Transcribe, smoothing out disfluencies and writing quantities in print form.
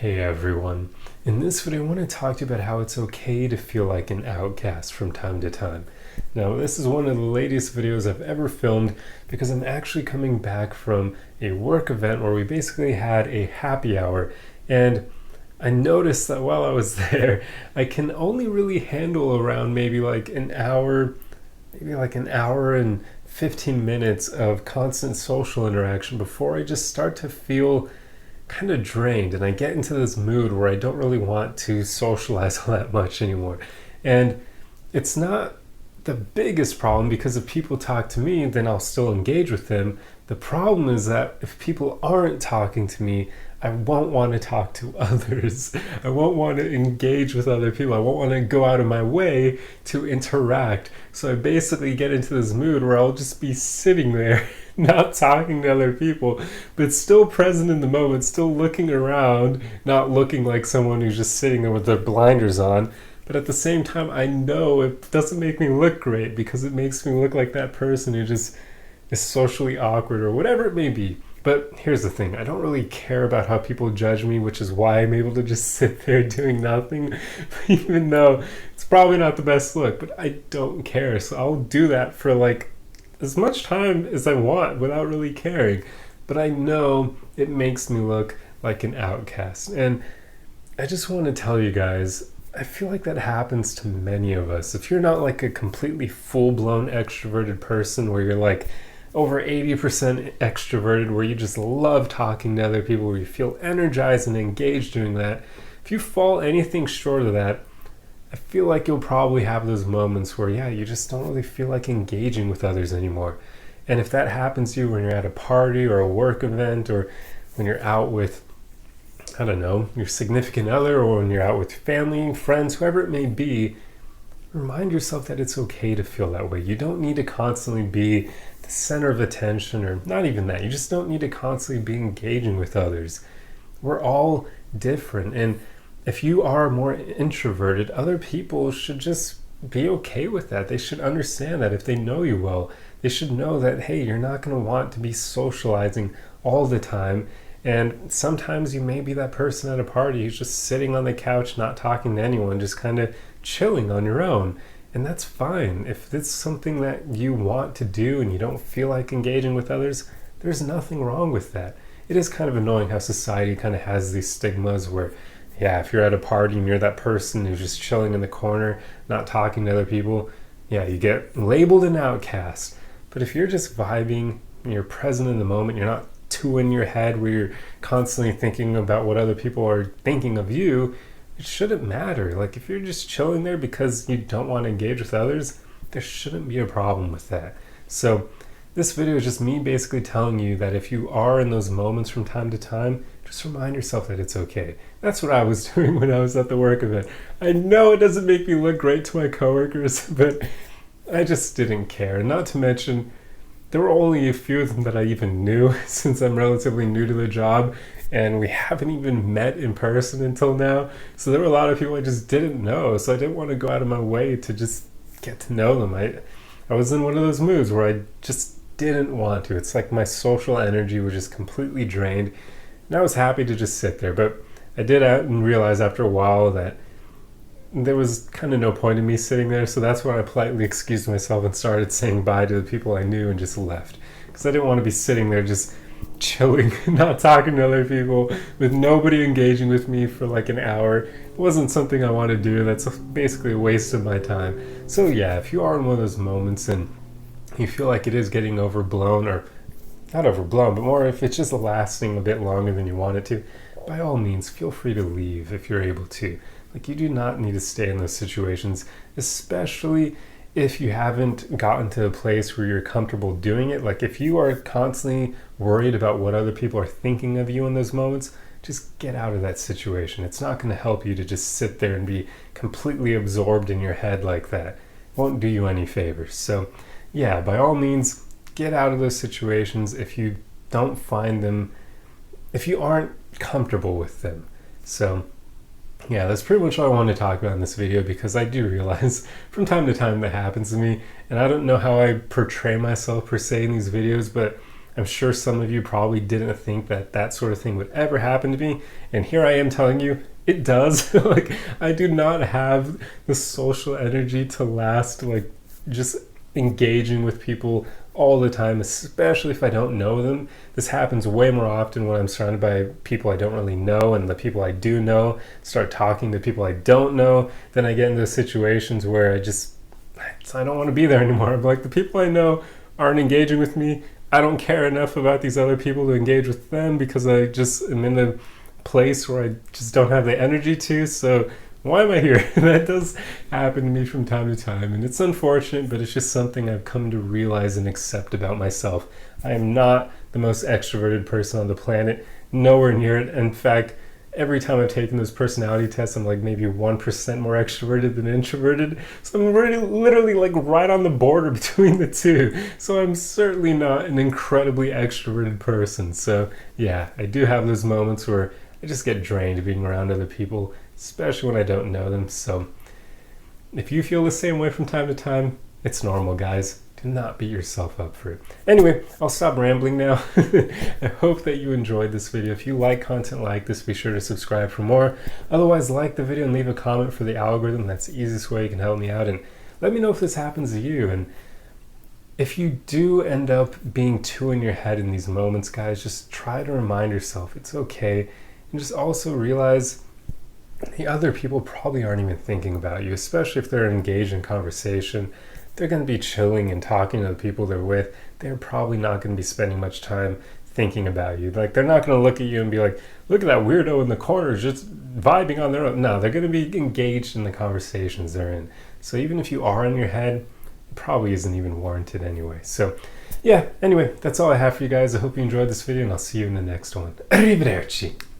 Hey everyone. In this video, I want to talk to you about how it's okay to feel like an outcast from time to time. Now, this is one of the latest videos I've ever filmed because I'm actually coming back from a work event where we basically had a happy hour, and I noticed that while I was there, I can only really handle around maybe like an hour and 15 minutes of constant social interaction before I just start to feel kind of drained and I get into this mood where I don't really want to socialize all that much anymore. And it's not the biggest problem because if people talk to me, then I'll still engage with them. The problem is that if people aren't talking to me, I won't want to talk to others. I won't want to engage with other people. I won't want to go out of my way to interact. So I basically get into this mood where I'll just be sitting there, not talking to other people, but still present in the moment, still looking around, not looking like someone who's just sitting there with their blinders on. But at the same time, I know it doesn't make me look great because it makes me look like that person who just is socially awkward or whatever it may be. But here's the thing, I don't really care about how people judge me, which is why I'm able to just sit there doing nothing, even though it's probably not the best look, but I don't care. So I'll do that for like as much time as I want without really caring. But I know it makes me look like an outcast. And I just want to tell you guys, I feel like that happens to many of us. If you're not like a completely full-blown extroverted person where you're like over 80% extroverted, where you just love talking to other people, where you feel energized and engaged doing that, if you fall anything short of that, I feel like you'll probably have those moments where, yeah, you just don't really feel like engaging with others anymore. And if that happens to you when you're at a party or a work event, or when you're out with, I don't know, your significant other, or when you're out with family, friends, whoever it may be, remind yourself that it's okay to feel that way. You don't need to constantly be the center of attention, or not even that. You just don't need to constantly be engaging with others. We're all different. And if you are more introverted, other people should just be okay with that. They should understand that if they know you well. They should know that, hey, you're not going to want to be socializing all the time. And sometimes you may be that person at a party who's just sitting on the couch, not talking to anyone, just kind of chilling on your own. And that's fine. If it's something that you want to do and you don't feel like engaging with others, there's nothing wrong with that. It is kind of annoying how society kind of has these stigmas where, yeah, if you're at a party and you're that person who's just chilling in the corner, not talking to other people, yeah, you get labeled an outcast. But if you're just vibing and you're present in the moment, you're not too in your head where you're constantly thinking about what other people are thinking of you, it shouldn't matter. Like if you're just chilling there because you don't want to engage with others, there shouldn't be a problem with that. So this video is just me basically telling you that if you are in those moments from time to time, just remind yourself that it's okay. That's what I was doing when I was at the work event. I know it doesn't make me look great to my coworkers, but I just didn't care. Not to mention, there were only a few of them that I even knew since I'm relatively new to the job, and we haven't even met in person until now. So there were a lot of people I just didn't know, so I didn't want to go out of my way to just get to know them. I was in one of those moods where I just didn't want to. It's like my social energy was just completely drained, and I was happy to just sit there. But I did realize after a while that there was kind of no point in me sitting there, so that's when I politely excused myself and started saying bye to the people I knew and just left. Because I didn't want to be sitting there just chilling, not talking to other people, with nobody engaging with me for like an hour. It wasn't something I want to do. That's basically a waste of my time. So yeah, if you are in one of those moments and you feel like it is getting overblown, or not overblown, but more if it's just lasting a bit longer than you want it to, by all means, feel free to leave if you're able to. Like, you do not need to stay in those situations, especially if you haven't gotten to a place where you're comfortable doing it. Like, if you are constantly worried about what other people are thinking of you in those moments, just get out of that situation. It's not going to help you to just sit there and be completely absorbed in your head like that. It won't do you any favors. So, yeah, by all means, get out of those situations if you don't find them, if you aren't comfortable with them. So yeah, that's pretty much all I want to talk about in this video, because I do realize from time to time that happens to me, and I don't know how I portray myself per se in these videos, but I'm sure some of you probably didn't think that that sort of thing would ever happen to me, and here I am telling you it does. Like, I do not have the social energy to last like just engaging with people all the time, especially if I don't know them. This happens way more often when I'm surrounded by people I don't really know, and the people I do know start talking to people I don't know. Then I get into situations where I don't want to be there anymore. I'm like, the people I know aren't engaging with me. I don't care enough about these other people to engage with them because I just am in a place where I just don't have the energy to. So why am I here? That does happen to me from time to time, and it's unfortunate, but it's just something I've come to realize and accept about myself. I am not the most extroverted person on the planet, nowhere near it. In fact, every time I've taken those personality tests, I'm like maybe 1% more extroverted than introverted. So I'm really, literally like right on the border between the two. So I'm certainly not an incredibly extroverted person. So yeah, I do have those moments where I just get drained being around other people, especially when I don't know them. So if you feel the same way from time to time, it's normal, guys. Do not beat yourself up for it. Anyway, I'll stop rambling now. I hope that you enjoyed this video. If you like content like this, be sure to subscribe for more. Otherwise, like the video and leave a comment for the algorithm. That's the easiest way you can help me out. And let me know if this happens to you. And if you do end up being too in your head in these moments, guys, just try to remind yourself it's okay. And just also realize the other people probably aren't even thinking about you, especially if they're engaged in conversation. They're going to be chilling and talking to the people they're with. They're probably not going to be spending much time thinking about you. Like, they're not going to look at you and be like, look at that weirdo in the corner just vibing on their own. No, they're going to be engaged in the conversations they're in. So even if you are in your head, it probably isn't even warranted anyway. So yeah, anyway, that's all I have for you guys. I hope you enjoyed this video, and I'll see you in the next one. Arrivederci.